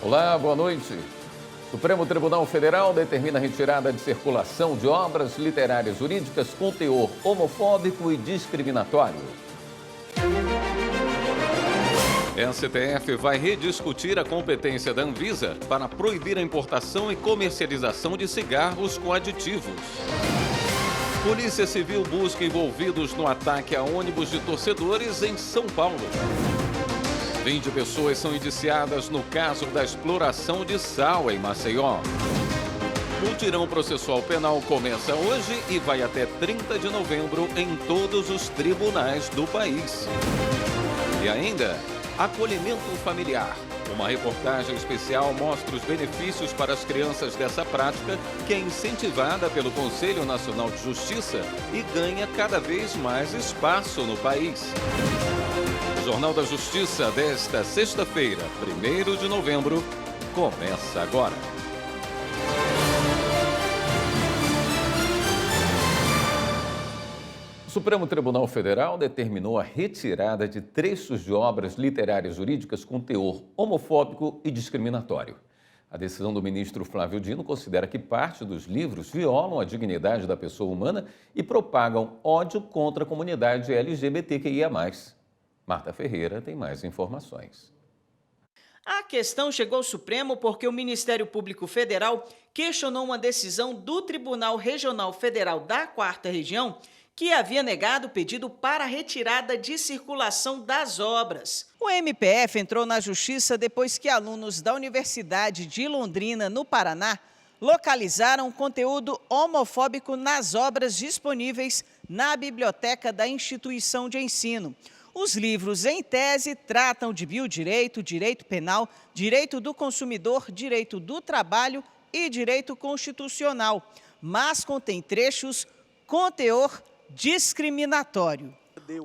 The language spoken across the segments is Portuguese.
Olá, boa noite. Supremo Tribunal Federal determina a retirada de circulação de obras literárias jurídicas com teor homofóbico e discriminatório. A STF vai rediscutir a competência da Anvisa para proibir a importação e comercialização de cigarros com aditivos. Polícia Civil busca envolvidos no ataque a ônibus de torcedores em São Paulo. 20 pessoas são indiciadas no caso da exploração de sal em Maceió. O mutirão processual penal começa hoje e vai até 30 de novembro em todos os tribunais do país. E ainda, acolhimento familiar. Uma reportagem especial mostra os benefícios para as crianças dessa prática, que é incentivada pelo Conselho Nacional de Justiça e ganha cada vez mais espaço no país. O Jornal da Justiça desta sexta-feira, 1º de novembro, começa agora. O Supremo Tribunal Federal determinou a retirada de trechos de obras literárias jurídicas com teor homofóbico e discriminatório. A decisão do ministro Flávio Dino considera que parte dos livros violam a dignidade da pessoa humana e propagam ódio contra a comunidade LGBTQIA+. Marta Ferreira tem mais informações. A questão chegou ao Supremo porque o Ministério Público Federal questionou uma decisão do Tribunal Regional Federal da 4ª Região que havia negado o pedido para a retirada de circulação das obras. O MPF entrou na Justiça depois que alunos da Universidade de Londrina, no Paraná, localizaram conteúdo homofóbico nas obras disponíveis na biblioteca da instituição de ensino. Os livros, em tese, tratam de biodireito, direito penal, direito do consumidor, direito do trabalho e direito constitucional, mas contém trechos com teor discriminatório.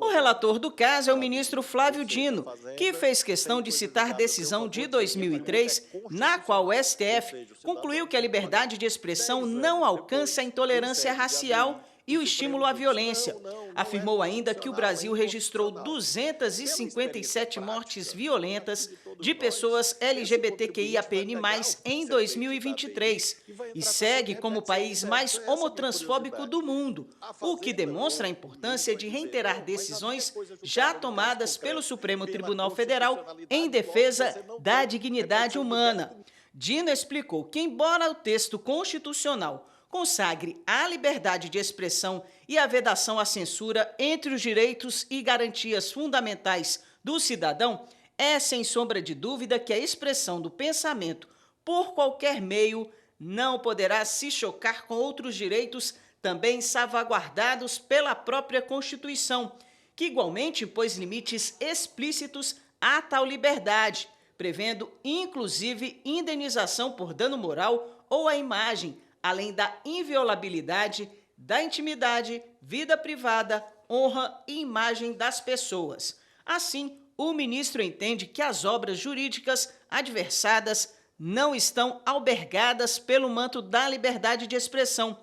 O relator do caso é o ministro Flávio Dino, que fez questão de citar decisão de 2003, na qual o STF concluiu que a liberdade de expressão não alcança a intolerância racial e o estímulo à violência. Afirmou ainda que o Brasil registrou 257 mortes violentas de pessoas LGBTQIAPN+, em 2023 e segue como o país mais homotransfóbico do mundo, o que demonstra a importância de reiterar decisões já tomadas pelo Supremo Tribunal Federal em defesa da dignidade humana. Dino explicou que, embora o texto constitucional consagre a liberdade de expressão e a vedação à censura entre os direitos e garantias fundamentais do cidadão, é sem sombra de dúvida que a expressão do pensamento por qualquer meio não poderá se chocar com outros direitos também salvaguardados pela própria Constituição, que igualmente impôs limites explícitos a tal liberdade, prevendo inclusive indenização por dano moral ou à imagem, além da inviolabilidade da intimidade, vida privada, honra e imagem das pessoas. Assim, o ministro entende que as obras jurídicas adversadas não estão albergadas pelo manto da liberdade de expressão,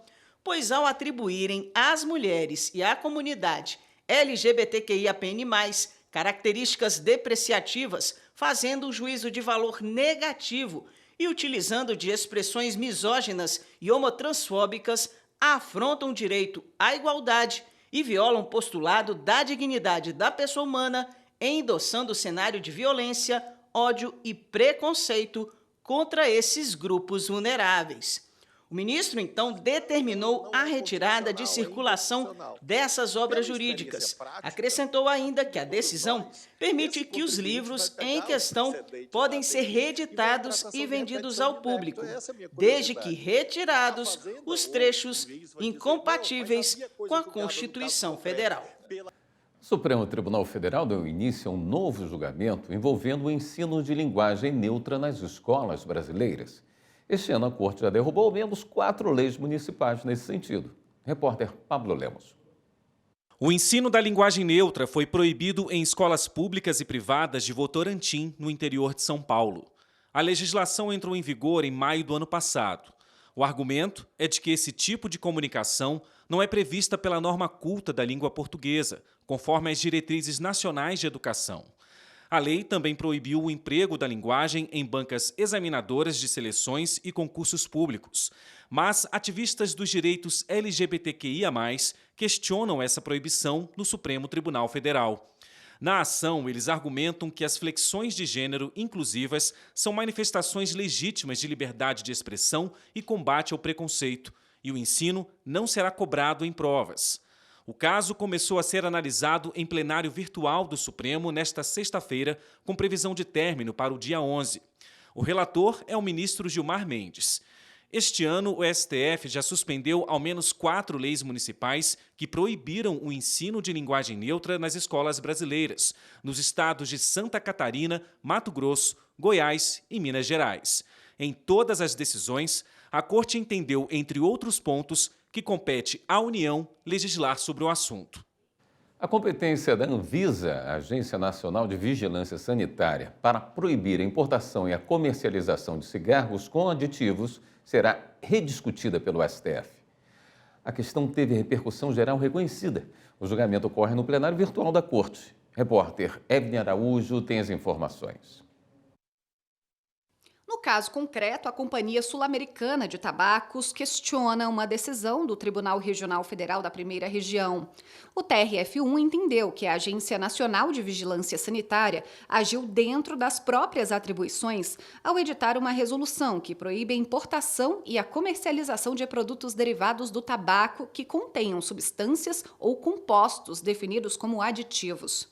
pois ao atribuírem às mulheres e à comunidade LGBTQIAPN+, características depreciativas, fazendo um juízo de valor negativo e utilizando de expressões misóginas e homotransfóbicas, afrontam o direito à igualdade e violam o postulado da dignidade da pessoa humana, endossando o cenário de violência, ódio e preconceito contra esses grupos vulneráveis. O ministro, então, determinou a retirada de circulação dessas obras jurídicas. Acrescentou ainda que a decisão permite que os livros em questão podem ser reeditados e vendidos ao público, desde que retirados os trechos incompatíveis com a Constituição Federal. O Supremo Tribunal Federal deu início a um novo julgamento envolvendo o ensino de linguagem neutra nas escolas brasileiras. Este ano, a Corte já derrubou ao menos 4 leis municipais nesse sentido. Repórter Pablo Lemos. O ensino da linguagem neutra foi proibido em escolas públicas e privadas de Votorantim, no interior de São Paulo. A legislação entrou em vigor em maio do ano passado. O argumento é de que esse tipo de comunicação não é prevista pela norma culta da língua portuguesa, conforme as diretrizes nacionais de educação. A lei também proibiu o emprego da linguagem em bancas examinadoras de seleções e concursos públicos. Mas ativistas dos direitos LGBTQIA+, questionam essa proibição no Supremo Tribunal Federal. Na ação, eles argumentam que as flexões de gênero inclusivas são manifestações legítimas de liberdade de expressão e combate ao preconceito, e o ensino não será cobrado em provas. O caso começou a ser analisado em plenário virtual do Supremo nesta sexta-feira, com previsão de término para o dia 11. O relator é o ministro Gilmar Mendes. Este ano, o STF já suspendeu ao menos 4 leis municipais que proibiram o ensino de linguagem neutra nas escolas brasileiras, nos estados de Santa Catarina, Mato Grosso, Goiás e Minas Gerais. Em todas as decisões, a Corte entendeu, entre outros pontos, que compete à União legislar sobre o assunto. A competência da Anvisa, a Agência Nacional de Vigilância Sanitária, para proibir a importação e a comercialização de cigarros com aditivos será rediscutida pelo STF. A questão teve repercussão geral reconhecida. O julgamento ocorre no plenário virtual da Corte. Repórter Ebne Araújo tem as informações. No caso concreto, a Companhia Sul-Americana de Tabacos questiona uma decisão do Tribunal Regional Federal da Primeira Região. O TRF1 entendeu que a Agência Nacional de Vigilância Sanitária agiu dentro das próprias atribuições ao editar uma resolução que proíbe a importação e a comercialização de produtos derivados do tabaco que contenham substâncias ou compostos definidos como aditivos.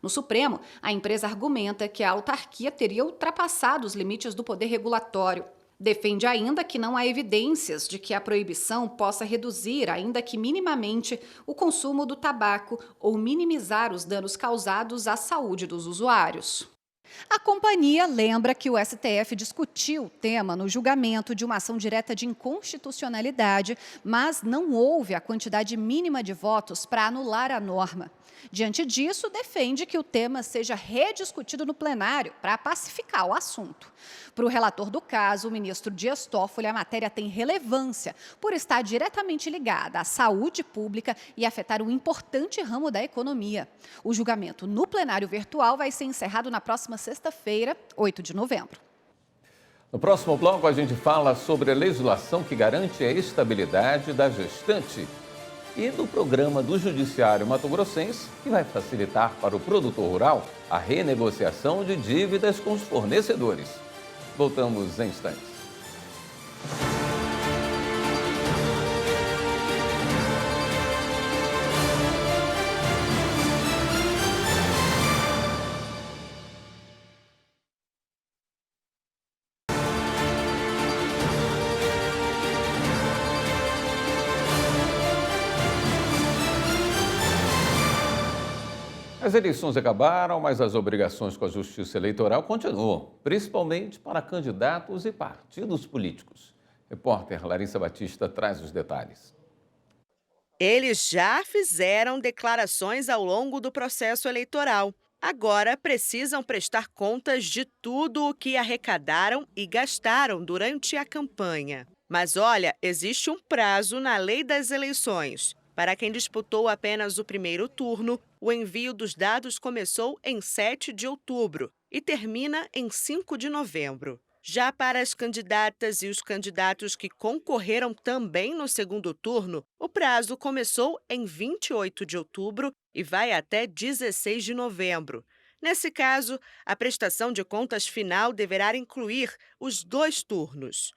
No Supremo, a empresa argumenta que a autarquia teria ultrapassado os limites do poder regulatório. Defende ainda que não há evidências de que a proibição possa reduzir, ainda que minimamente, o consumo do tabaco ou minimizar os danos causados à saúde dos usuários. A companhia lembra que o STF discutiu o tema no julgamento de uma ação direta de inconstitucionalidade, mas não houve a quantidade mínima de votos para anular a norma. Diante disso, defende que o tema seja rediscutido no plenário para pacificar o assunto. Para o relator do caso, o ministro Dias Toffoli, a matéria tem relevância por estar diretamente ligada à saúde pública e afetar um importante ramo da economia. O julgamento no plenário virtual vai ser encerrado na próxima sexta-feira, 8 de novembro. No próximo bloco, a gente fala sobre a legislação que garante a estabilidade da gestante e do programa do Judiciário Mato-Grossense, que vai facilitar para o produtor rural a renegociação de dívidas com os fornecedores. Voltamos em instantes. As eleições acabaram, mas as obrigações com a Justiça Eleitoral continuam, principalmente para candidatos e partidos políticos. Repórter Larissa Batista traz os detalhes. Eles já fizeram declarações ao longo do processo eleitoral. Agora precisam prestar contas de tudo o que arrecadaram e gastaram durante a campanha. Mas olha, existe um prazo na Lei das Eleições. Para quem disputou apenas o primeiro turno, o envio dos dados começou em 7 de outubro e termina em 5 de novembro. Já para as candidatas e os candidatos que concorreram também no segundo turno, o prazo começou em 28 de outubro e vai até 16 de novembro. Nesse caso, a prestação de contas final deverá incluir os 2 turnos.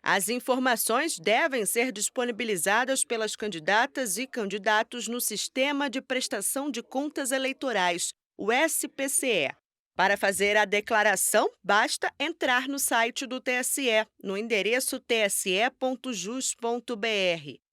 As informações devem ser disponibilizadas pelas candidatas e candidatos no Sistema de Prestação de Contas Eleitorais, o SPCE. Para fazer a declaração, basta entrar no site do TSE, no endereço tse.jus.br,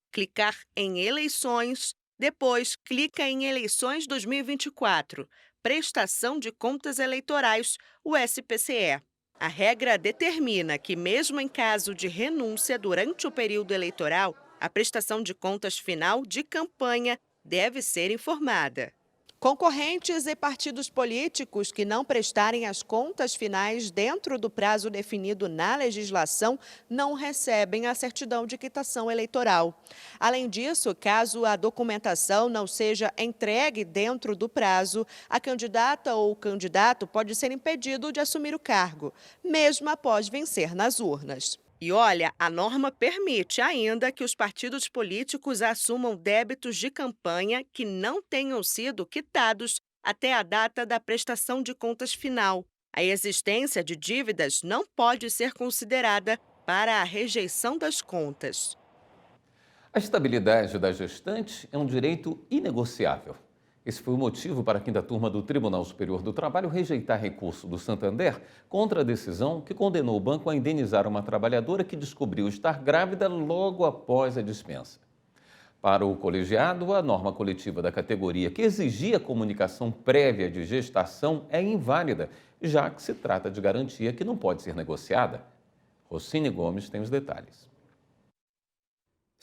clicar em Eleições, depois clica em Eleições 2024, Prestação de Contas Eleitorais, o SPCE. A regra determina que, mesmo em caso de renúncia durante o período eleitoral, a prestação de contas final de campanha deve ser informada. Concorrentes e partidos políticos que não prestarem as contas finais dentro do prazo definido na legislação não recebem a certidão de quitação eleitoral. Além disso, caso a documentação não seja entregue dentro do prazo, a candidata ou o candidato pode ser impedido de assumir o cargo, mesmo após vencer nas urnas. E olha, a norma permite ainda que os partidos políticos assumam débitos de campanha que não tenham sido quitados até a data da prestação de contas final. A existência de dívidas não pode ser considerada para a rejeição das contas. A estabilidade da gestante é um direito inegociável. Esse foi o motivo para a 5ª turma do Tribunal Superior do Trabalho rejeitar recurso do Santander contra a decisão que condenou o banco a indenizar uma trabalhadora que descobriu estar grávida logo após a dispensa. Para o colegiado, a norma coletiva da categoria que exigia comunicação prévia de gestação é inválida, já que se trata de garantia que não pode ser negociada. Rocine Gomes tem os detalhes.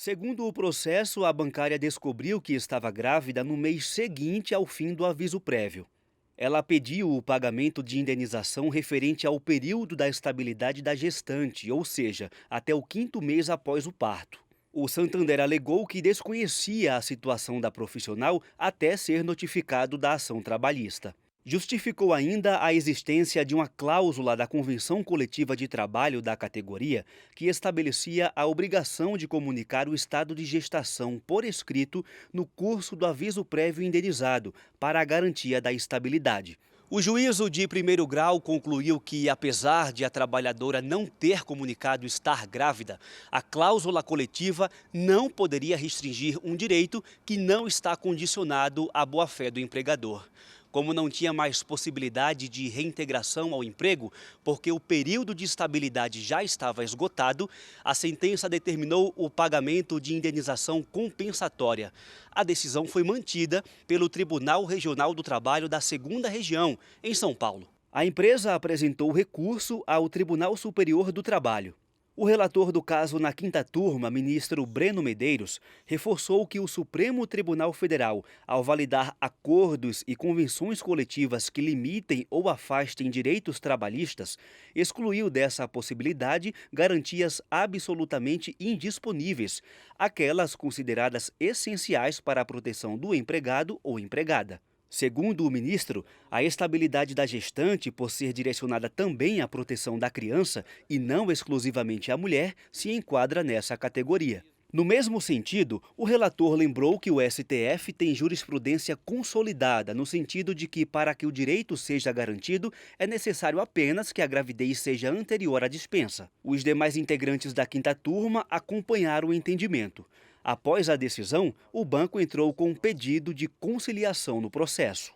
Segundo o processo, a bancária descobriu que estava grávida no mês seguinte ao fim do aviso prévio. Ela pediu o pagamento de indenização referente ao período da estabilidade da gestante, ou seja, até o 5º mês após o parto. O Santander alegou que desconhecia a situação da profissional até ser notificado da ação trabalhista. Justificou ainda a existência de uma cláusula da Convenção Coletiva de Trabalho da categoria que estabelecia a obrigação de comunicar o estado de gestação por escrito no curso do aviso prévio indenizado para a garantia da estabilidade. O juízo de primeiro grau concluiu que, apesar de a trabalhadora não ter comunicado estar grávida, a cláusula coletiva não poderia restringir um direito que não está condicionado à boa-fé do empregador. Como não tinha mais possibilidade de reintegração ao emprego, porque o período de estabilidade já estava esgotado, a sentença determinou o pagamento de indenização compensatória. A decisão foi mantida pelo Tribunal Regional do Trabalho da 2ª Região, em São Paulo. A empresa apresentou recurso ao Tribunal Superior do Trabalho. O relator do caso na 5ª turma, ministro Breno Medeiros, reforçou que o Supremo Tribunal Federal, ao validar acordos e convenções coletivas que limitem ou afastem direitos trabalhistas, excluiu dessa possibilidade garantias absolutamente indisponíveis, aquelas consideradas essenciais para a proteção do empregado ou empregada. Segundo o ministro, a estabilidade da gestante, por ser direcionada também à proteção da criança e não exclusivamente à mulher, se enquadra nessa categoria. No mesmo sentido, o relator lembrou que o STF tem jurisprudência consolidada, no sentido de que, para que o direito seja garantido, é necessário apenas que a gravidez seja anterior à dispensa. Os demais integrantes da 5ª turma acompanharam o entendimento. Após a decisão, o banco entrou com um pedido de conciliação no processo.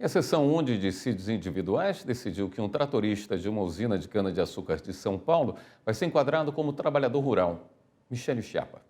A seção 1 de dissídios individuais decidiu que um tratorista de uma usina de cana-de-açúcar de São Paulo vai ser enquadrado como trabalhador rural. Michele Chiapa.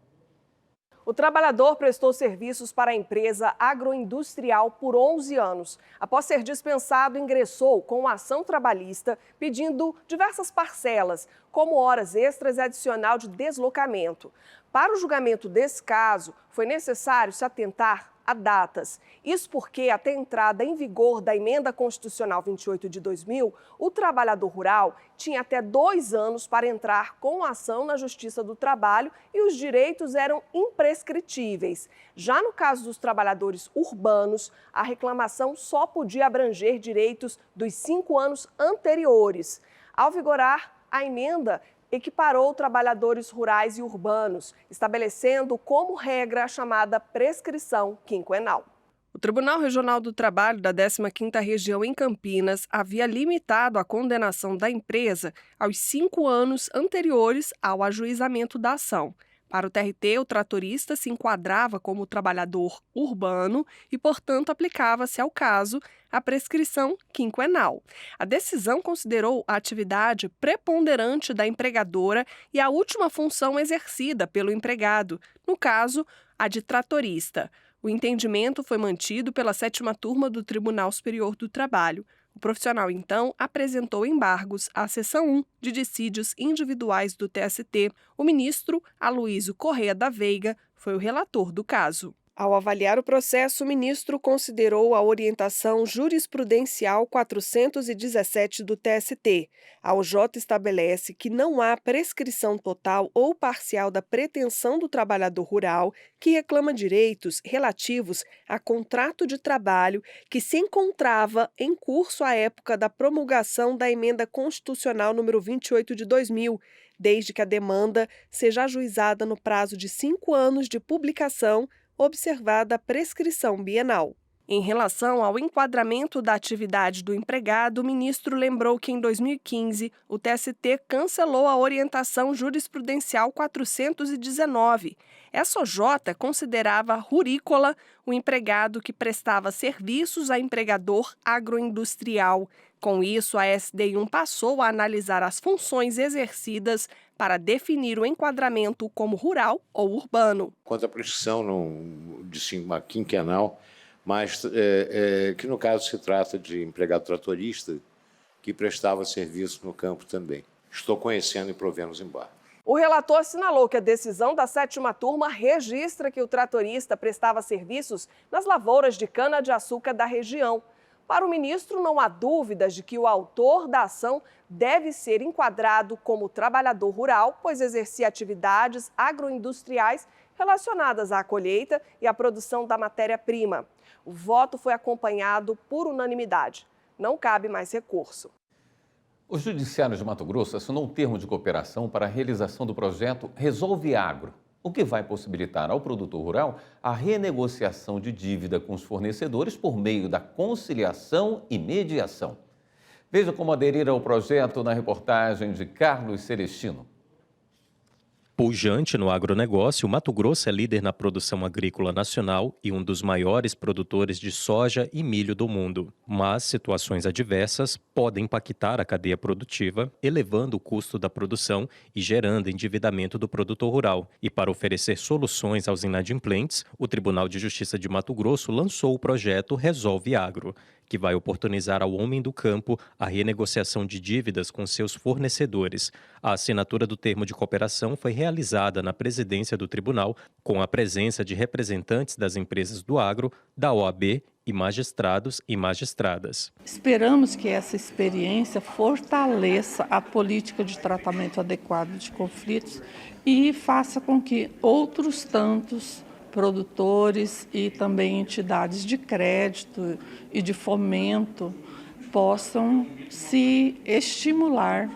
O trabalhador prestou serviços para a empresa agroindustrial por 11 anos. Após ser dispensado, ingressou com ação trabalhista pedindo diversas parcelas, como horas extras e adicional de deslocamento. Para o julgamento desse caso, foi necessário se atentar a datas. Isso porque, até a entrada em vigor da Emenda Constitucional 28 de 2000, o trabalhador rural tinha até 2 anos para entrar com ação na Justiça do Trabalho e os direitos eram imprescritíveis. Já no caso dos trabalhadores urbanos, a reclamação só podia abranger direitos dos 5 anos anteriores. Ao vigorar a emenda, equiparou trabalhadores rurais e urbanos, estabelecendo como regra a chamada prescrição quinquenal. O Tribunal Regional do Trabalho da 15ª Região em Campinas havia limitado a condenação da empresa aos 5 anos anteriores ao ajuizamento da ação. Para o TRT, o tratorista se enquadrava como trabalhador urbano e, portanto, aplicava-se ao caso a prescrição quinquenal. A decisão considerou a atividade preponderante da empregadora e a última função exercida pelo empregado, no caso, a de tratorista. O entendimento foi mantido pela 7ª turma do Tribunal Superior do Trabalho. O profissional, então, apresentou embargos à seção 1 de dissídios individuais do TST. O ministro Aloysio Corrêa da Veiga foi o relator do caso. Ao avaliar o processo, o ministro considerou a orientação jurisprudencial 417 do TST. A OJ estabelece que não há prescrição total ou parcial da pretensão do trabalhador rural que reclama direitos relativos a contrato de trabalho que se encontrava em curso à época da promulgação da Emenda Constitucional número 28 de 2000, desde que a demanda seja ajuizada no prazo de 5 anos de publicação, observada a prescrição bienal. Em relação ao enquadramento da atividade do empregado, o ministro lembrou que em 2015 o TST cancelou a orientação jurisprudencial 419. Essa OJ considerava rurícola o empregado que prestava serviços a empregador agroindustrial. Com isso, a SDI1 passou a analisar as funções exercidas para definir o enquadramento como rural ou urbano. Quanto à prescrição de uma quinquenal, mas que no caso se trata de empregado tratorista que prestava serviço no campo também. Estou conhecendo e provendo os embargos. O relator assinalou que a decisão da 7ª turma registra que o tratorista prestava serviços nas lavouras de cana-de-açúcar da região. Para o ministro, não há dúvidas de que o autor da ação deve ser enquadrado como trabalhador rural, pois exercia atividades agroindustriais relacionadas à colheita e à produção da matéria-prima. O voto foi acompanhado por unanimidade. Não cabe mais recurso. O Judiciário de Mato Grosso assinou um termo de cooperação para a realização do projeto Resolve Agro, o que vai possibilitar ao produtor rural a renegociação de dívida com os fornecedores por meio da conciliação e mediação. Veja como aderir ao projeto na reportagem de Carlos Celestino. Pujante no agronegócio, Mato Grosso é líder na produção agrícola nacional e um dos maiores produtores de soja e milho do mundo. Mas situações adversas podem impactar a cadeia produtiva, elevando o custo da produção e gerando endividamento do produtor rural. E para oferecer soluções aos inadimplentes, o Tribunal de Justiça de Mato Grosso lançou o projeto Resolve Agro, que vai oportunizar ao homem do campo a renegociação de dívidas com seus fornecedores. A assinatura do termo de cooperação foi realizada na presidência do tribunal, com a presença de representantes das empresas do agro, da OAB e magistrados e magistradas. Esperamos que essa experiência fortaleça a política de tratamento adequado de conflitos e faça com que outros tantos produtores e também entidades de crédito e de fomento possam se estimular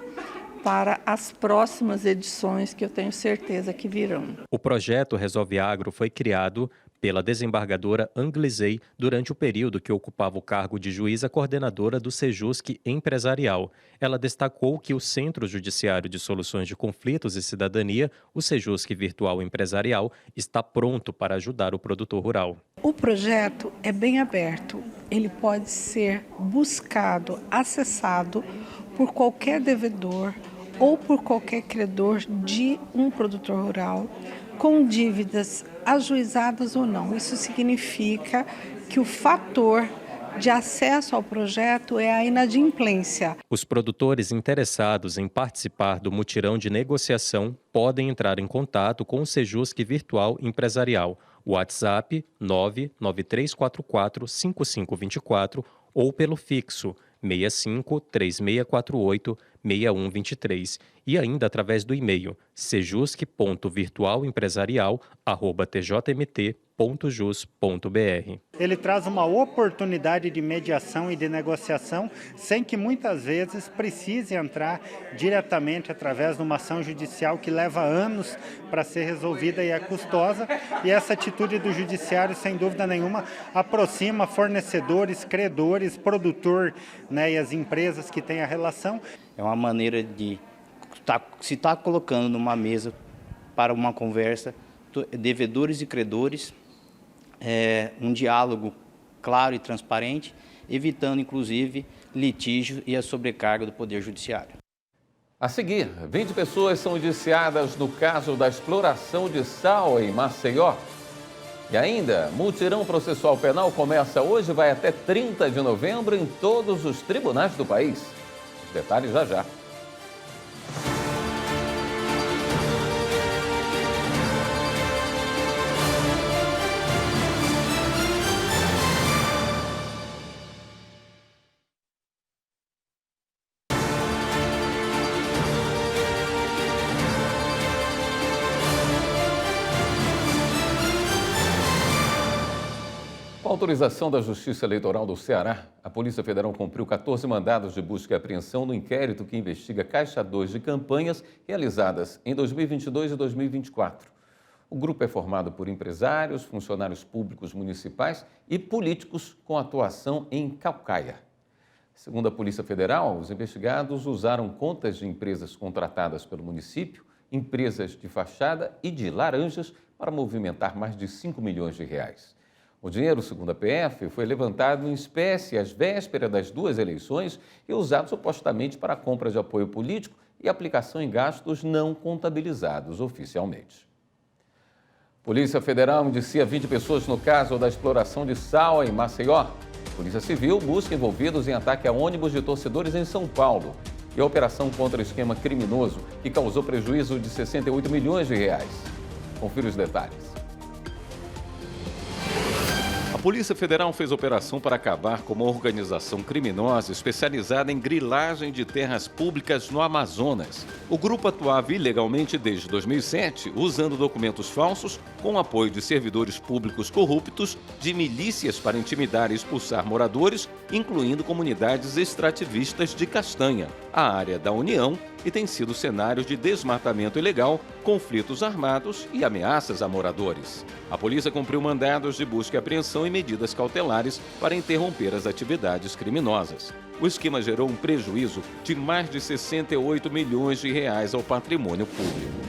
para as próximas edições que eu tenho certeza que virão. O projeto Resolve Agro foi criado pela desembargadora Anglizei durante o período que ocupava o cargo de juíza coordenadora do Sejusc Empresarial. Ela destacou que o Centro Judiciário de Soluções de Conflitos e Cidadania, o Sejusc Virtual Empresarial, está pronto para ajudar o produtor rural. O projeto é bem aberto, ele pode ser buscado, acessado por qualquer devedor ou por qualquer credor de um produtor rural, com dívidas ajuizadas ou não. Isso significa que o fator de acesso ao projeto é a inadimplência. Os produtores interessados em participar do mutirão de negociação podem entrar em contato com o Sejusc Virtual Empresarial, WhatsApp 993445524 ou pelo fixo 65 3648 6123 e ainda através do e-mail sejusc.virtualempresarial@tjmt.jus.br. Ele traz uma oportunidade de mediação e de negociação sem que muitas vezes precise entrar diretamente através de uma ação judicial que leva anos para ser resolvida e é custosa. E essa atitude do judiciário, sem dúvida nenhuma, aproxima fornecedores, credores, produtor, né, e as empresas que têm a relação. É uma maneira de se estar colocando numa mesa para uma conversa, devedores e credores, um diálogo claro e transparente, evitando inclusive litígio e a sobrecarga do Poder Judiciário. A seguir, 20 pessoas são indiciadas no caso da exploração de sal em Maceió. E ainda, mutirão processual penal começa hoje e vai até 30 de novembro em todos os tribunais do país. Os detalhes já já. Com autorização da Justiça Eleitoral do Ceará, a Polícia Federal cumpriu 14 mandados de busca e apreensão no inquérito que investiga Caixa 2 de campanhas realizadas em 2022 e 2024. O grupo é formado por empresários, funcionários públicos municipais e políticos com atuação em Caucaia. Segundo a Polícia Federal, os investigados usaram contas de empresas contratadas pelo município, empresas de fachada e de laranjas para movimentar mais de 5 milhões de reais. O dinheiro, segundo a PF, foi levantado em espécie às vésperas das duas eleições e usado supostamente para a compra de apoio político e aplicação em gastos não contabilizados oficialmente. Polícia Federal indicia 20 pessoas no caso da exploração de sal em Maceió. Polícia Civil busca envolvidos em ataque a ônibus de torcedores em São Paulo. E a operação contra o esquema criminoso que causou prejuízo de 68 milhões de reais. Confira os detalhes. A Polícia Federal fez operação para acabar com uma organização criminosa especializada em grilagem de terras públicas no Amazonas. O grupo atuava ilegalmente desde 2007, usando documentos falsos, com apoio de servidores públicos corruptos, de milícias para intimidar e expulsar moradores, incluindo comunidades extrativistas de castanha, a área da União, e tem sido cenário de desmatamento ilegal, conflitos armados e ameaças a moradores. A polícia cumpriu mandados de busca e apreensão e medidas cautelares para interromper as atividades criminosas. O esquema gerou um prejuízo de mais de 68 milhões de reais ao patrimônio público.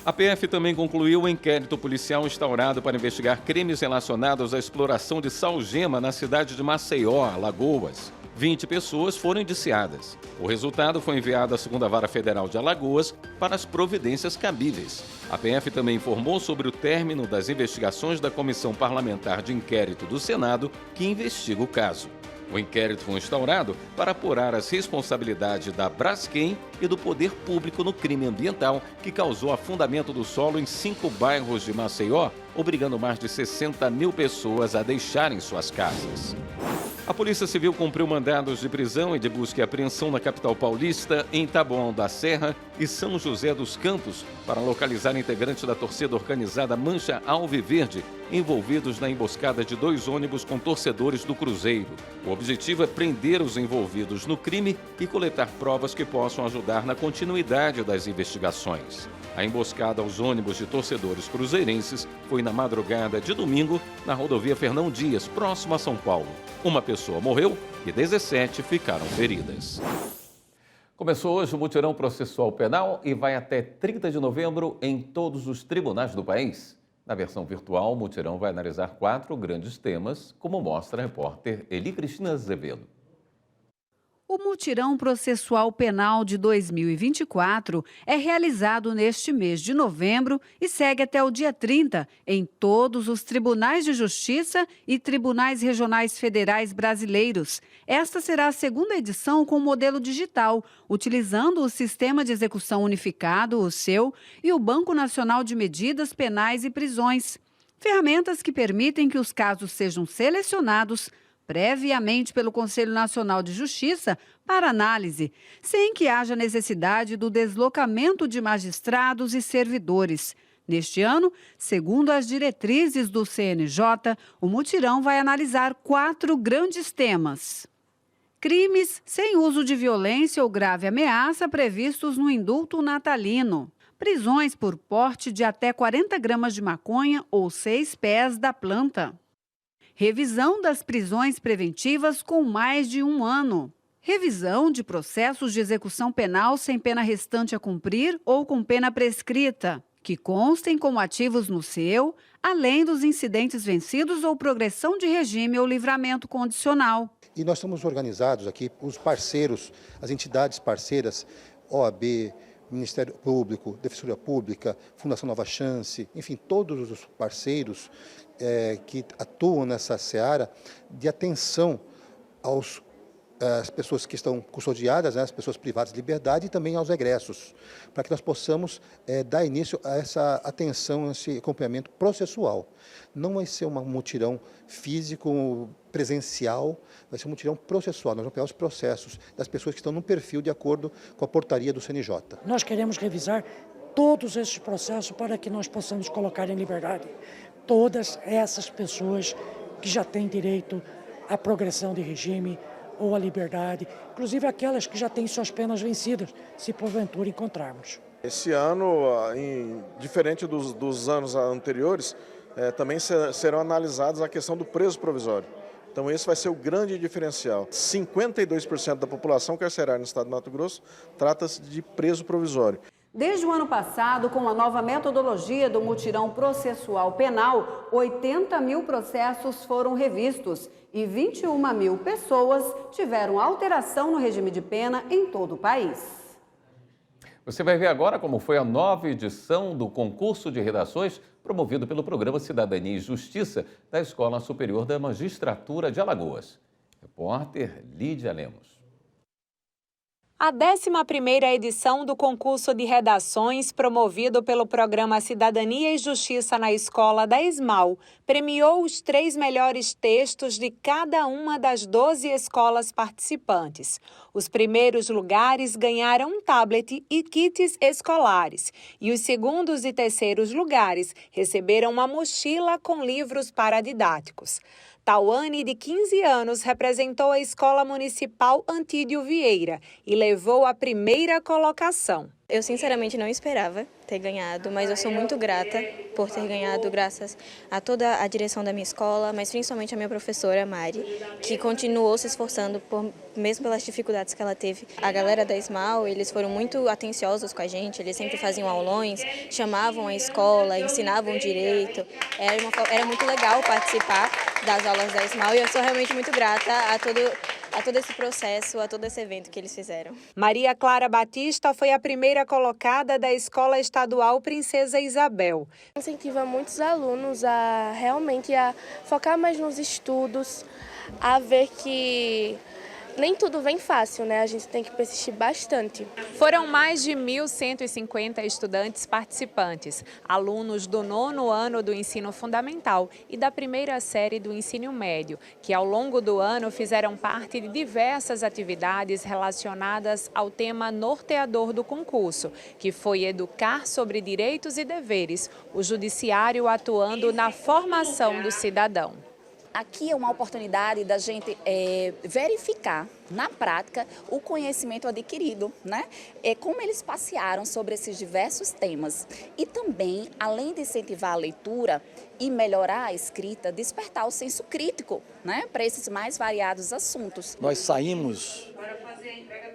A PF também concluiu o inquérito policial instaurado para investigar crimes relacionados à exploração de salgema na cidade de Maceió, Alagoas. 20 pessoas foram indiciadas. O resultado foi enviado à 2ª Vara Federal de Alagoas para as providências cabíveis. A PF também informou sobre o término das investigações da Comissão Parlamentar de Inquérito do Senado, que investiga o caso. O inquérito foi instaurado para apurar as responsabilidades da Braskem e do poder público no crime ambiental que causou afundamento do solo em 5 bairros de Maceió, obrigando mais de 60 mil pessoas a deixarem suas casas. A Polícia Civil cumpriu mandados de prisão e de busca e apreensão na capital paulista, em Taboão da Serra e São José dos Campos, para localizar integrantes da torcida organizada Mancha Alviverde, envolvidos na emboscada de 2 ônibus com torcedores do Cruzeiro. O objetivo é prender os envolvidos no crime e coletar provas que possam ajudar na continuidade das investigações. A emboscada aos ônibus de torcedores cruzeirenses foi na madrugada de domingo na rodovia Fernão Dias, próximo a São Paulo. Uma pessoa morreu e 17 ficaram feridas. Começou hoje o mutirão processual penal e vai até 30 de novembro em todos os tribunais do país. Na versão virtual, o mutirão vai analisar 4 grandes temas, como mostra a repórter Eli Cristina Azevedo. O Mutirão Processual Penal de 2024 é realizado neste mês de novembro e segue até o dia 30 em todos os tribunais de justiça e tribunais regionais federais brasileiros. Esta será a 2ª edição com modelo digital, utilizando o Sistema de Execução Unificado, o SEU, e o Banco Nacional de Medidas Penais e Prisões. Ferramentas que permitem que os casos sejam selecionados previamente pelo Conselho Nacional de Justiça para análise, sem que haja necessidade do deslocamento de magistrados e servidores. Neste ano, segundo as diretrizes do CNJ, o mutirão vai analisar 4 grandes temas. Crimes sem uso de violência ou grave ameaça previstos no indulto natalino. Prisões por porte de até 40 gramas de maconha ou 6 pés da planta. Revisão das prisões preventivas com mais de 1 ano. Revisão de processos de execução penal sem pena restante a cumprir ou com pena prescrita, que constem como ativos no SEU, além dos incidentes vencidos ou progressão de regime ou livramento condicional. E nós estamos organizados aqui, os parceiros, as entidades parceiras, OAB, Ministério Público, Defensoria Pública, Fundação Nova Chance, enfim, todos os parceiros que atuam nessa seara de atenção às pessoas que estão custodiadas, né, as pessoas privadas de liberdade e também aos egressos, para que nós possamos dar início a essa atenção, a esse acompanhamento processual. Não vai ser um mutirão físico, presencial, vai ser um mutirão processual. Nós vamos pegar os processos das pessoas que estão no perfil de acordo com a portaria do CNJ. Nós queremos revisar todos esses processos para que nós possamos colocar em liberdade todas essas pessoas que já têm direito à progressão de regime ou à liberdade, inclusive aquelas que já têm suas penas vencidas, se porventura encontrarmos. Esse ano, diferente dos anos anteriores, também serão analisados a questão do preso provisório. Então esse vai ser o grande diferencial. 52% da população carcerária no estado de Mato Grosso trata-se de preso provisório. Desde o ano passado, com a nova metodologia do mutirão processual penal, 80 mil processos foram revistos e 21 mil pessoas tiveram alteração no regime de pena em todo o país. Você vai ver agora como foi a nova edição do concurso de redações promovido pelo Programa Cidadania e Justiça da Escola Superior da Magistratura de Alagoas. Repórter Lídia Lemos. A 11ª edição do concurso de redações promovido pelo Programa Cidadania e Justiça na Escola da ESMAL premiou os 3 melhores textos de cada uma das 12 escolas participantes. Os primeiros lugares ganharam um tablet e kits escolares e os segundos e terceiros lugares receberam uma mochila com livros paradidáticos. Tauane, de 15 anos, representou a Escola Municipal Antídio Vieira e levou a primeira colocação. Eu sinceramente não esperava ter ganhado, mas eu sou muito grata por ter ganhado graças a toda a direção da minha escola, mas principalmente a minha professora Mari, que continuou se esforçando mesmo pelas dificuldades que ela teve. A galera da ESMAL, eles foram muito atenciosos com a gente, eles sempre faziam aulões, chamavam a escola, ensinavam direito. Era muito legal participar das aulas da ESMAL e eu sou realmente muito grata a todo esse processo, a todo esse evento que eles fizeram. Maria Clara Batista foi a primeira colocada da Escola Estadual Princesa Isabel. Incentiva muitos alunos a realmente focar mais nos estudos, a ver que nem tudo vem fácil, né? A gente tem que persistir bastante. Foram mais de 1.150 estudantes participantes, alunos do 9º ano do ensino fundamental e da primeira série do ensino médio, que ao longo do ano fizeram parte de diversas atividades relacionadas ao tema norteador do concurso, que foi educar sobre direitos e deveres, o judiciário atuando na formação do cidadão. Aqui é uma oportunidade da gente verificar na prática o conhecimento adquirido, né? Como eles passearam sobre esses diversos temas. E também, além de incentivar a leitura e melhorar a escrita, despertar o senso crítico, né? Para esses mais variados assuntos. Nós saímos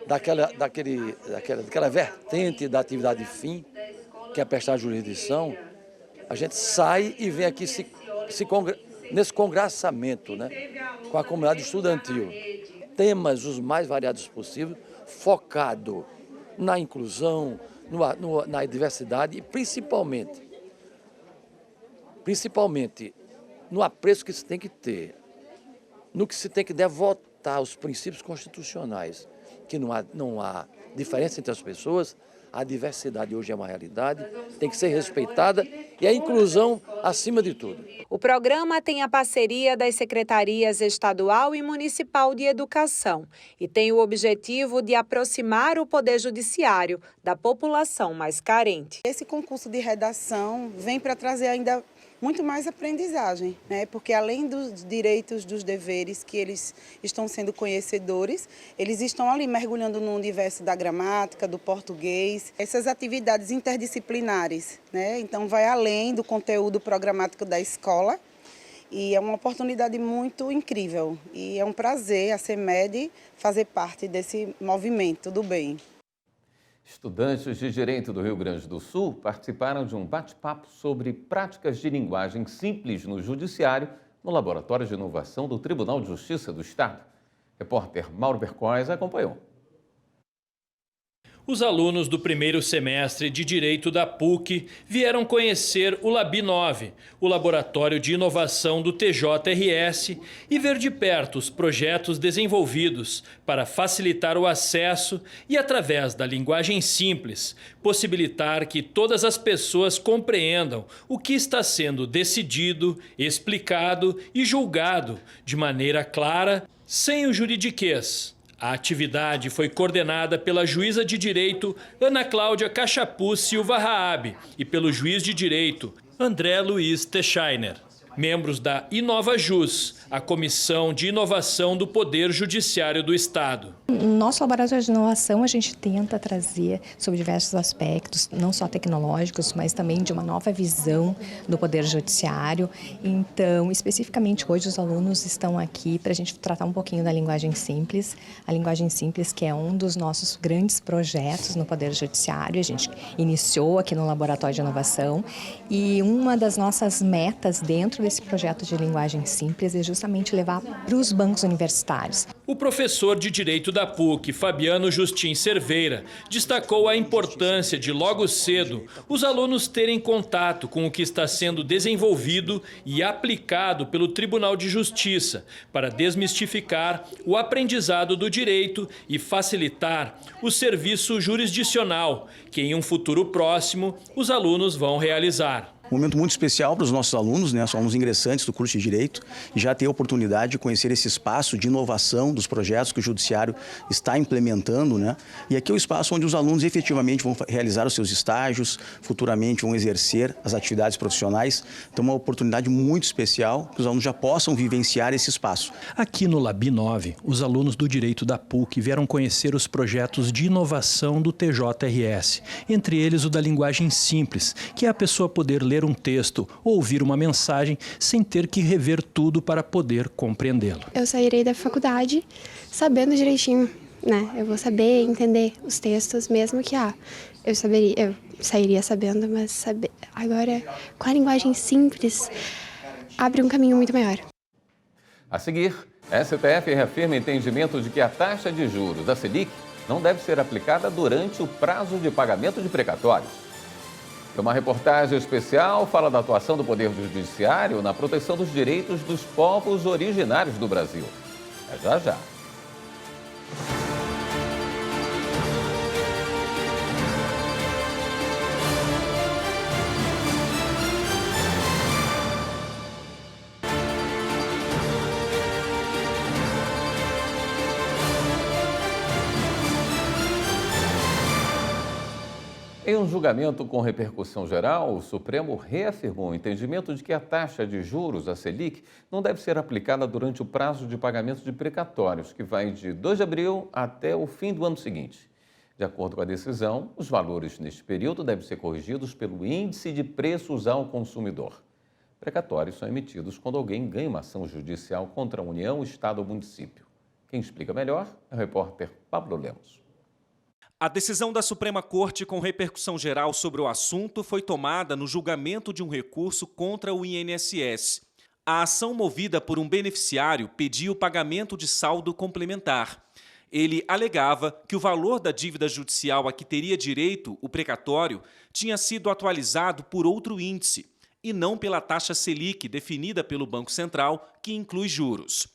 daquela vertente da atividade fim, que é prestar jurisdição. A gente sai e vem aqui nesse congraçamento, né, com a comunidade estudantil. Temas os mais variados possíveis, focado na inclusão, na diversidade e principalmente no apreço que se tem que ter, no que se tem que devotar os princípios constitucionais, que não há diferença entre as pessoas. A diversidade hoje é uma realidade, tem que ser respeitada e a inclusão acima de tudo. O programa tem a parceria das Secretarias Estadual e Municipal de Educação e tem o objetivo de aproximar o Poder Judiciário da população mais carente. Esse concurso de redação vem para trazer ainda muito mais aprendizagem, né? Porque além dos direitos, dos deveres que eles estão sendo conhecedores, eles estão ali mergulhando no universo da gramática, do português, essas atividades interdisciplinares, né? Então vai além do conteúdo programático da escola e é uma oportunidade muito incrível e é um prazer a CEMED fazer parte desse movimento do bem. Estudantes de Direito do Rio Grande do Sul participaram de um bate-papo sobre práticas de linguagem simples no Judiciário no Laboratório de Inovação do Tribunal de Justiça do Estado. Repórter Mauro Bercois acompanhou. Os alunos do primeiro semestre de Direito da PUC vieram conhecer o Lab9, o Laboratório de Inovação do TJRS, e ver de perto os projetos desenvolvidos para facilitar o acesso e, através da linguagem simples, possibilitar que todas as pessoas compreendam o que está sendo decidido, explicado e julgado de maneira clara, sem o juridiquês. A atividade foi coordenada pela juíza de direito Ana Cláudia Cachapu Silva Raab e pelo juiz de direito André Luiz Teixeiner. Membros da InovaJus, a Comissão de Inovação do Poder Judiciário do Estado. No nosso laboratório de inovação, a gente tenta trazer sobre diversos aspectos, não só tecnológicos, mas também de uma nova visão do Poder Judiciário. Então, especificamente hoje, os alunos estão aqui para a gente tratar um pouquinho da linguagem simples. A linguagem simples, que é um dos nossos grandes projetos no Poder Judiciário. A gente iniciou aqui no Laboratório de Inovação e uma das nossas metas dentro desse projeto de linguagem simples é justamente levar para os bancos universitários. O professor de Direito da PUC, Fabiano Justin Cerveira, destacou a importância de, logo cedo, os alunos terem contato com o que está sendo desenvolvido e aplicado pelo Tribunal de Justiça para desmistificar o aprendizado do direito e facilitar o serviço jurisdicional, que em um futuro próximo os alunos vão realizar. Um momento muito especial para os nossos alunos, né? São alunos ingressantes do curso de Direito, e já ter a oportunidade de conhecer esse espaço de inovação dos projetos que o Judiciário está implementando, né? E aqui é o espaço onde os alunos efetivamente vão realizar os seus estágios, futuramente vão exercer as atividades profissionais. Então, uma oportunidade muito especial que os alunos já possam vivenciar esse espaço. Aqui no Lab 9, os alunos do Direito da PUC vieram conhecer os projetos de inovação do TJRS, entre eles o da linguagem simples, que é a pessoa poder ler um texto ou ouvir uma mensagem sem ter que rever tudo para poder compreendê-lo. Eu sairei da faculdade sabendo direitinho, né? Eu vou saber entender os textos, mesmo que eu sairia sabendo, mas agora com a linguagem simples abre um caminho muito maior. A seguir, a STF reafirma entendimento de que a taxa de juros da Selic não deve ser aplicada durante o prazo de pagamento de precatórios. Uma reportagem especial fala da atuação do Poder Judiciário na proteção dos direitos dos povos originários do Brasil. É já já. Em um julgamento com repercussão geral, o Supremo reafirmou o entendimento de que a taxa de juros, a Selic, não deve ser aplicada durante o prazo de pagamento de precatórios, que vai de 2 de abril até o fim do ano seguinte. De acordo com a decisão, os valores neste período devem ser corrigidos pelo Índice de Preços ao Consumidor. Precatórios são emitidos quando alguém ganha uma ação judicial contra a União, Estado ou município. Quem explica melhor é o repórter Pablo Lemos. A decisão da Suprema Corte com repercussão geral sobre o assunto foi tomada no julgamento de um recurso contra o INSS. A ação movida por um beneficiário pedia o pagamento de saldo complementar. Ele alegava que o valor da dívida judicial a que teria direito o precatório tinha sido atualizado por outro índice, e não pela taxa Selic definida pelo Banco Central, que inclui juros.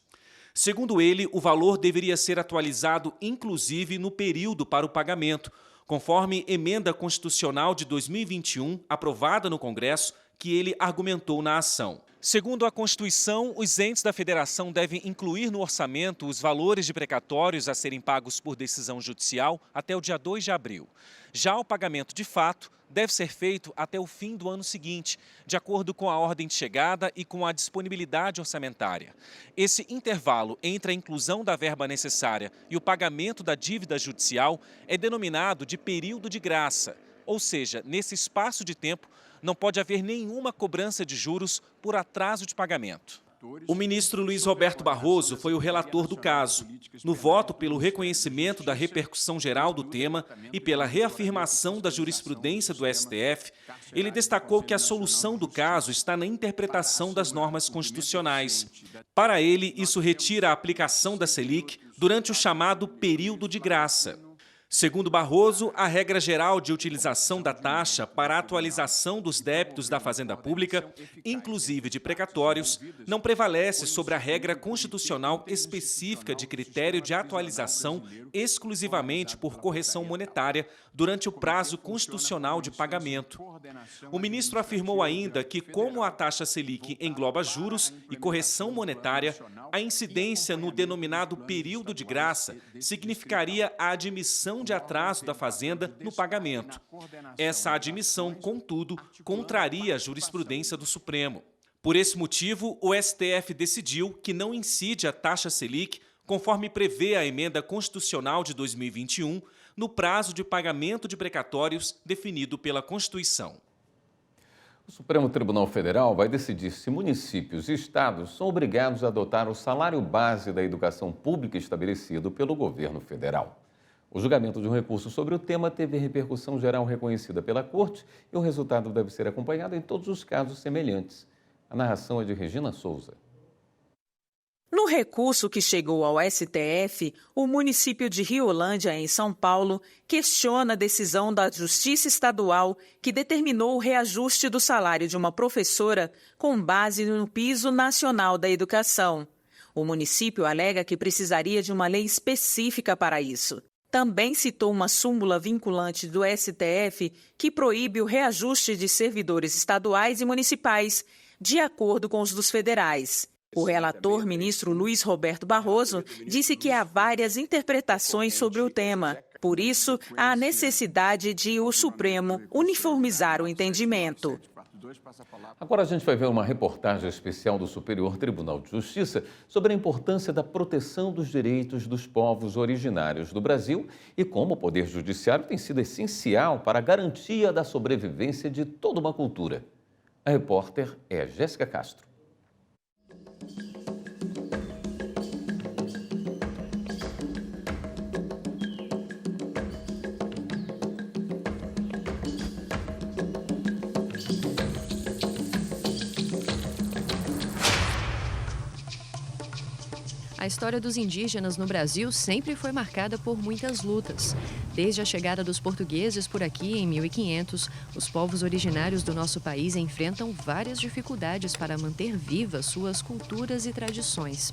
Segundo ele, o valor deveria ser atualizado inclusive no período para o pagamento, conforme emenda constitucional de 2021, aprovada no Congresso, que ele argumentou na ação. Segundo a Constituição, os entes da federação devem incluir no orçamento os valores de precatórios a serem pagos por decisão judicial até o dia 2 de abril. Já o pagamento de fato deve ser feito até o fim do ano seguinte, de acordo com a ordem de chegada e com a disponibilidade orçamentária. Esse intervalo entre a inclusão da verba necessária e o pagamento da dívida judicial é denominado de período de graça, ou seja, nesse espaço de tempo não pode haver nenhuma cobrança de juros por atraso de pagamento. O ministro Luiz Roberto Barroso foi o relator do caso. No voto pelo reconhecimento da repercussão geral do tema e pela reafirmação da jurisprudência do STF, ele destacou que a solução do caso está na interpretação das normas constitucionais. Para ele, isso retira a aplicação da Selic durante o chamado período de graça. Segundo Barroso, a regra geral de utilização da taxa para a atualização dos débitos da Fazenda Pública, inclusive de precatórios, não prevalece sobre a regra constitucional específica de critério de atualização exclusivamente por correção monetária durante o prazo constitucional de pagamento. O ministro afirmou ainda que, como a taxa Selic engloba juros e correção monetária, a incidência no denominado período de graça significaria a admissão de atraso da Fazenda no pagamento. Essa admissão, contudo, contraria a jurisprudência do Supremo. Por esse motivo, o STF decidiu que não incide a taxa Selic, conforme prevê a emenda constitucional de 2021, no prazo de pagamento de precatórios definido pela Constituição. O Supremo Tribunal Federal vai decidir se municípios e estados são obrigados a adotar o salário base da educação pública estabelecido pelo governo federal. O julgamento de um recurso sobre o tema teve repercussão geral reconhecida pela Corte e o resultado deve ser acompanhado em todos os casos semelhantes. A narração é de Regina Souza. No recurso que chegou ao STF, o município de Riolândia, em São Paulo, questiona a decisão da Justiça Estadual que determinou o reajuste do salário de uma professora com base no Piso Nacional da Educação. O município alega que precisaria de uma lei específica para isso. Também citou uma súmula vinculante do STF que proíbe o reajuste de servidores estaduais e municipais, de acordo com os dos federais. O relator, ministro Luiz Roberto Barroso, disse que há várias interpretações sobre o tema. Por isso, há necessidade de o Supremo uniformizar o entendimento. Agora a gente vai ver uma reportagem especial do Superior Tribunal de Justiça sobre a importância da proteção dos direitos dos povos originários do Brasil e como o Poder Judiciário tem sido essencial para a garantia da sobrevivência de toda uma cultura. A repórter é Jéssica Castro. A história dos indígenas no Brasil sempre foi marcada por muitas lutas. Desde a chegada dos portugueses por aqui em 1500, os povos originários do nosso país enfrentam várias dificuldades para manter vivas suas culturas e tradições.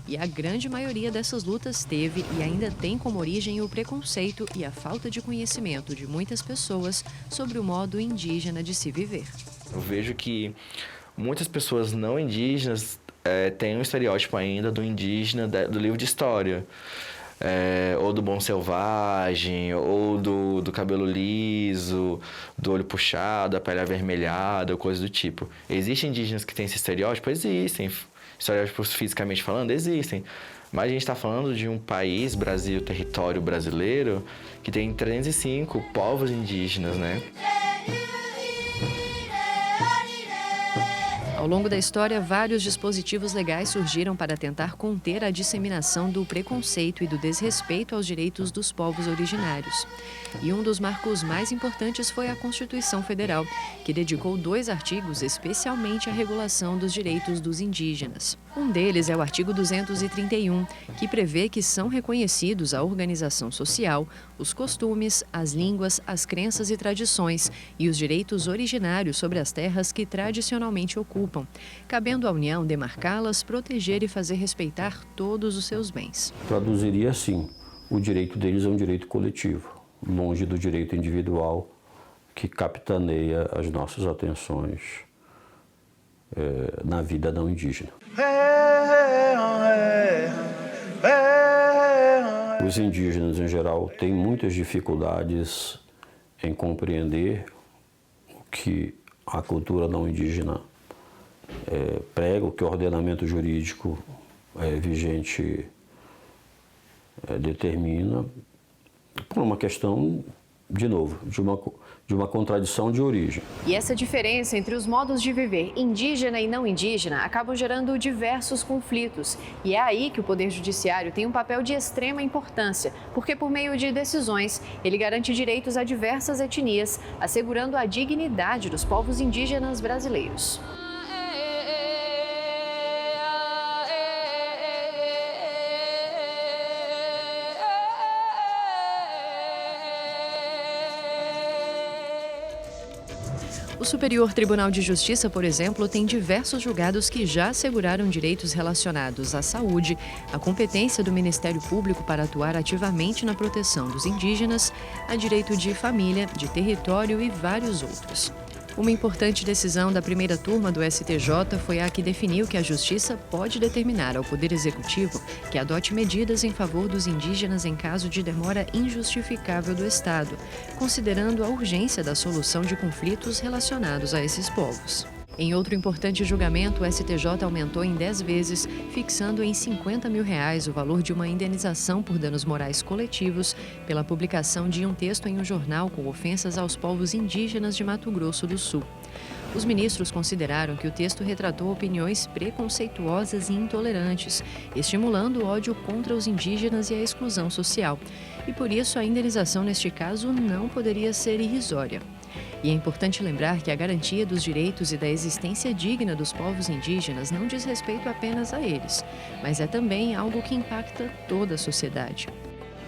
E a grande maioria dessas lutas teve e ainda tem como origem o preconceito e a falta de conhecimento de muitas pessoas sobre o modo indígena de se viver. Eu vejo que muitas pessoas não indígenas tem um estereótipo ainda do indígena do livro de história, ou do bom selvagem, ou do cabelo liso, do olho puxado, da pele avermelhada, ou coisa do tipo. Existem indígenas que têm esse estereótipo? Existem. Estereótipos fisicamente falando? Existem. Mas a gente está falando de um país, Brasil, território brasileiro, que tem 305 povos indígenas, né? Ao longo da história, vários dispositivos legais surgiram para tentar conter a disseminação do preconceito e do desrespeito aos direitos dos povos originários. E um dos marcos mais importantes foi a Constituição Federal, que dedicou 2 artigos especialmente à regulação dos direitos dos indígenas. Um deles é o artigo 231, que prevê que são reconhecidos a organização social, os costumes, as línguas, as crenças e tradições e os direitos originários sobre as terras que tradicionalmente ocupam, cabendo à União demarcá-las, proteger e fazer respeitar todos os seus bens. Traduziria assim: o direito deles é um direito coletivo, longe do direito individual que capitaneia as nossas atenções na vida não indígena. Os indígenas, em geral, têm muitas dificuldades em compreender o que a cultura não indígena prega, o que o ordenamento jurídico vigente determina, por uma questão, de novo, de uma contradição de origem. E essa diferença entre os modos de viver indígena e não indígena acabam gerando diversos conflitos. E é aí que o Poder Judiciário tem um papel de extrema importância, porque por meio de decisões, ele garante direitos a diversas etnias, assegurando a dignidade dos povos indígenas brasileiros. O Superior Tribunal de Justiça, por exemplo, tem diversos julgados que já asseguraram direitos relacionados à saúde, à competência do Ministério Público para atuar ativamente na proteção dos indígenas, a direito de família, de território e vários outros. Uma importante decisão da primeira turma do STJ foi a que definiu que a Justiça pode determinar ao Poder Executivo que adote medidas em favor dos indígenas em caso de demora injustificável do Estado, considerando a urgência da solução de conflitos relacionados a esses povos. Em outro importante julgamento, o STJ aumentou em 10 vezes, fixando em R$50 mil o valor de uma indenização por danos morais coletivos pela publicação de um texto em um jornal com ofensas aos povos indígenas de Mato Grosso do Sul. Os ministros consideraram que o texto retratou opiniões preconceituosas e intolerantes, estimulando o ódio contra os indígenas e a exclusão social. E por isso a indenização neste caso não poderia ser irrisória. E é importante lembrar que a garantia dos direitos e da existência digna dos povos indígenas não diz respeito apenas a eles, mas é também algo que impacta toda a sociedade.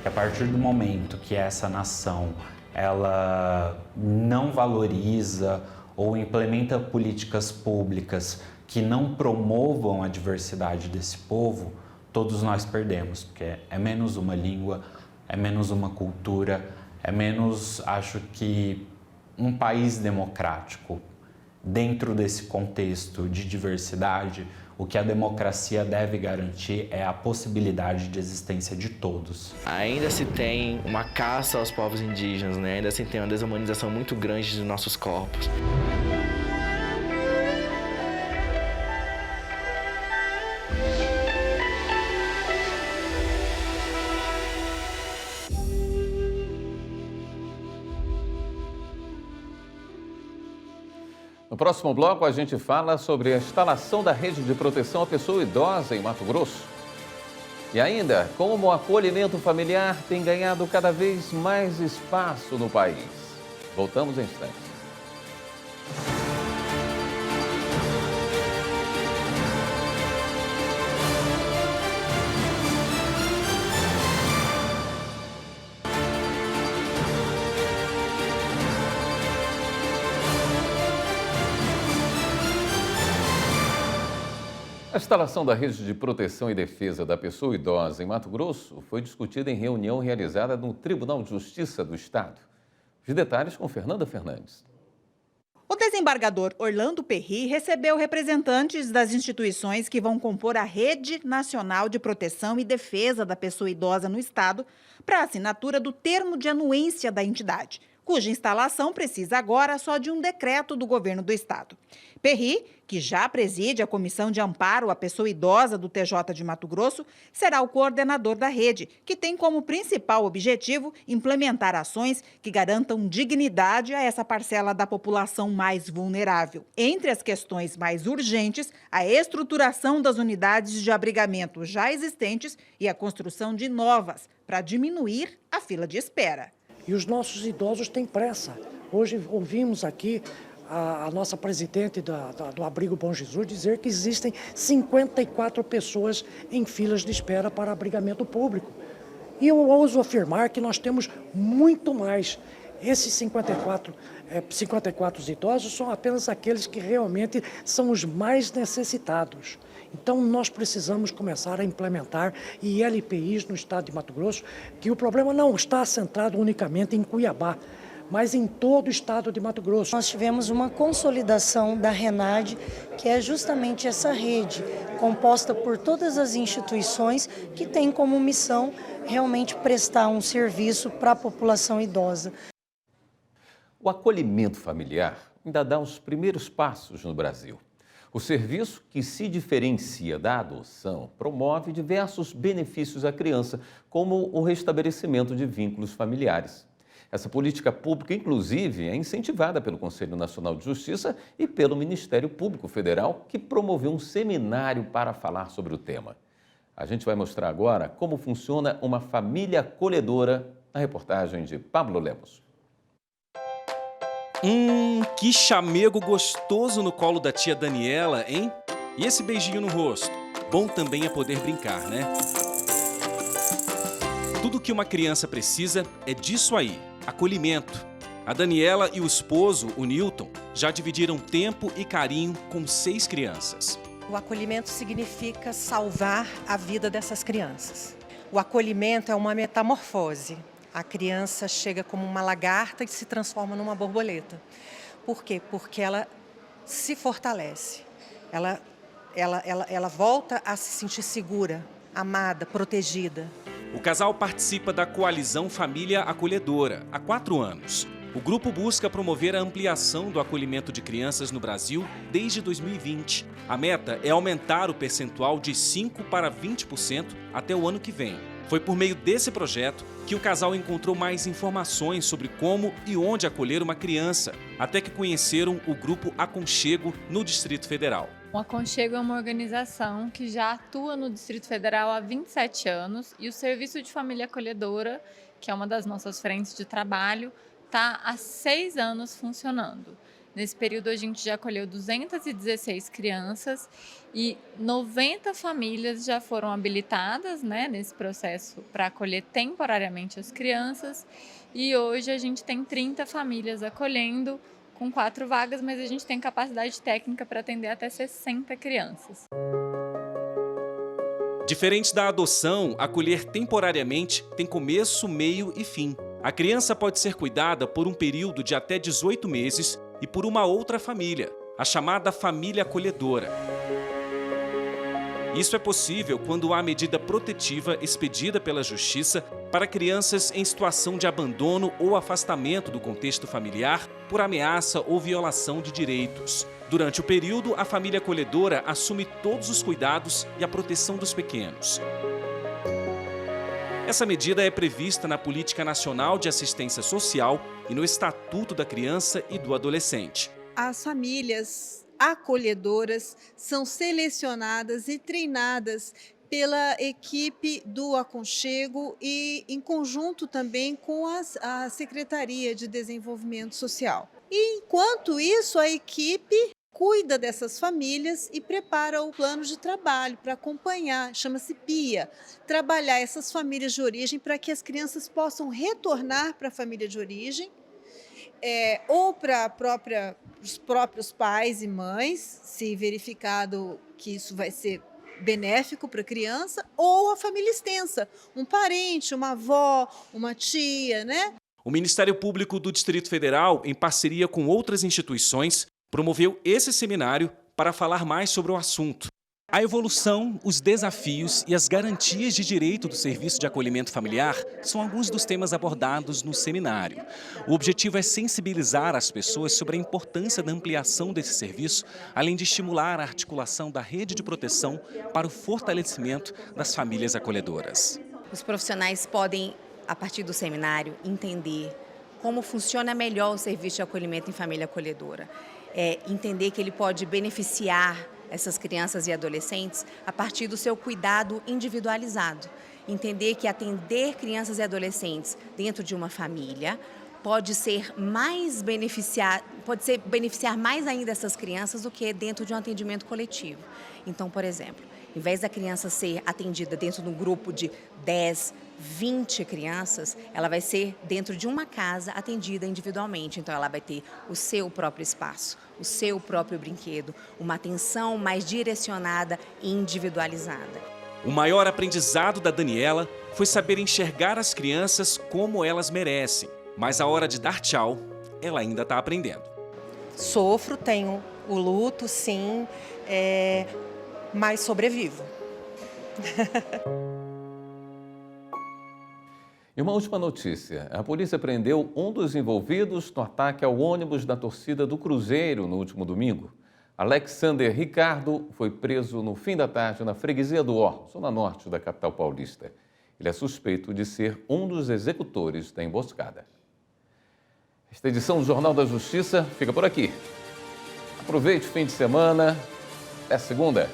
A partir do momento que essa nação ela não valoriza ou implementa políticas públicas que não promovam a diversidade desse povo, todos nós perdemos, porque é menos uma língua, é menos uma cultura, é menos, acho que, um país democrático. Dentro desse contexto de diversidade, o que a democracia deve garantir é a possibilidade de existência de todos. Ainda se tem uma caça aos povos indígenas, né? Ainda se tem uma desumanização muito grande de nossos corpos. No próximo bloco, a gente fala sobre a instalação da rede de proteção à pessoa idosa em Mato Grosso. E ainda, como o acolhimento familiar tem ganhado cada vez mais espaço no país. Voltamos em instantes. A instalação da rede de proteção e defesa da pessoa idosa em Mato Grosso foi discutida em reunião realizada no Tribunal de Justiça do Estado. Os detalhes com Fernanda Fernandes. O desembargador Orlando Perry recebeu representantes das instituições que vão compor a Rede Nacional de Proteção e Defesa da Pessoa Idosa no Estado para a assinatura do termo de anuência da entidade, cuja instalação precisa agora só de um decreto do governo do Estado. Perry, que já preside a Comissão de Amparo à Pessoa Idosa do TJ de Mato Grosso, será o coordenador da rede, que tem como principal objetivo implementar ações que garantam dignidade a essa parcela da população mais vulnerável. Entre as questões mais urgentes, a estruturação das unidades de abrigamento já existentes e a construção de novas, para diminuir a fila de espera. E os nossos idosos têm pressa. Hoje ouvimos aqui a nossa presidente do Abrigo Bom Jesus dizer que existem 54 pessoas em filas de espera para abrigamento público. E eu ouso afirmar que nós temos muito mais. Esses 54 idosos são apenas aqueles que realmente são os mais necessitados. Então, nós precisamos começar a implementar ILPIs no estado de Mato Grosso, que o problema não está centrado unicamente em Cuiabá, mas em todo o estado de Mato Grosso. Nós tivemos uma consolidação da RENADE, que é justamente essa rede, composta por todas as instituições que têm como missão realmente prestar um serviço para a população idosa. O acolhimento familiar ainda dá os primeiros passos no Brasil. O serviço, que se diferencia da adoção, promove diversos benefícios à criança, como o restabelecimento de vínculos familiares. Essa política pública, inclusive, é incentivada pelo Conselho Nacional de Justiça e pelo Ministério Público Federal, que promoveu um seminário para falar sobre o tema. A gente vai mostrar agora como funciona uma família acolhedora na reportagem de Pablo Lemos. Que chamego gostoso no colo da tia Daniela, hein? E esse beijinho no rosto? Bom também é poder brincar, né? Tudo que uma criança precisa é disso aí, acolhimento. A Daniela e o esposo, o Newton, já dividiram tempo e carinho com 6 crianças. O acolhimento significa salvar a vida dessas crianças. O acolhimento é uma metamorfose. A criança chega como uma lagarta e se transforma numa borboleta. Por quê? Porque ela se fortalece. Ela volta a se sentir segura, amada, protegida. O casal participa da Coalizão Família Acolhedora há 4 anos. O grupo busca promover a ampliação do acolhimento de crianças no Brasil desde 2020. A meta é aumentar o percentual de 5% para 20% até o ano que vem. Foi por meio desse projeto que o casal encontrou mais informações sobre como e onde acolher uma criança, até que conheceram o Grupo Aconchego no Distrito Federal. O Aconchego é uma organização que já atua no Distrito Federal há 27 anos e o Serviço de Família Acolhedora, que é uma das nossas frentes de trabalho, está há 6 anos funcionando. Nesse período, a gente já acolheu 216 crianças e 90 famílias já foram habilitadas, nesse processo para acolher temporariamente as crianças. E hoje a gente tem 30 famílias acolhendo, com 4 vagas, mas a gente tem capacidade técnica para atender até 60 crianças. Diferente da adoção, acolher temporariamente tem começo, meio e fim. A criança pode ser cuidada por um período de até 18 meses e por uma outra família, a chamada família acolhedora. Isso é possível quando há medida protetiva expedida pela Justiça para crianças em situação de abandono ou afastamento do contexto familiar por ameaça ou violação de direitos. Durante o período, a família acolhedora assume todos os cuidados e a proteção dos pequenos. Essa medida é prevista na Política Nacional de Assistência Social e no Estatuto da Criança e do Adolescente. As famílias acolhedoras são selecionadas e treinadas pela equipe do Aconchego e em conjunto também com a Secretaria de Desenvolvimento Social. E, enquanto isso, a equipe cuida dessas famílias e prepara o plano de trabalho para acompanhar, chama-se PIA, trabalhar essas famílias de origem para que as crianças possam retornar para a família de origem, ou para os próprios pais e mães, se verificado que isso vai ser benéfico para a criança, ou a família extensa, um parente, uma avó, uma tia, O Ministério Público do Distrito Federal, em parceria com outras instituições, promoveu esse seminário para falar mais sobre o assunto. A evolução, os desafios e as garantias de direito do Serviço de Acolhimento Familiar são alguns dos temas abordados no seminário. O objetivo é sensibilizar as pessoas sobre a importância da ampliação desse serviço, além de estimular a articulação da rede de proteção para o fortalecimento das famílias acolhedoras. Os profissionais podem, a partir do seminário, entender como funciona melhor o Serviço de Acolhimento em Família Acolhedora. Entender que ele pode beneficiar essas crianças e adolescentes a partir do seu cuidado individualizado. Entender que atender crianças e adolescentes dentro de uma família pode beneficiar mais ainda essas crianças do que dentro de um atendimento coletivo. Então, por exemplo, em vez da criança ser atendida dentro de um grupo de 10, 20 crianças, ela vai ser dentro de uma casa atendida individualmente. Então, ela vai ter o seu próprio espaço, o seu próprio brinquedo, uma atenção mais direcionada e individualizada. O maior aprendizado da Daniela foi saber enxergar as crianças como elas merecem. Mas a hora de dar tchau, ela ainda está aprendendo. Sofro, tenho o luto, sim, mas sobrevivo. E uma última notícia. A polícia prendeu um dos envolvidos no ataque ao ônibus da torcida do Cruzeiro no último domingo. Alexander Ricardo foi preso no fim da tarde na freguesia do Ó, zona norte da capital paulista. Ele é suspeito de ser um dos executores da emboscada. Esta edição do Jornal da Justiça fica por aqui. Aproveite o fim de semana. Até segunda.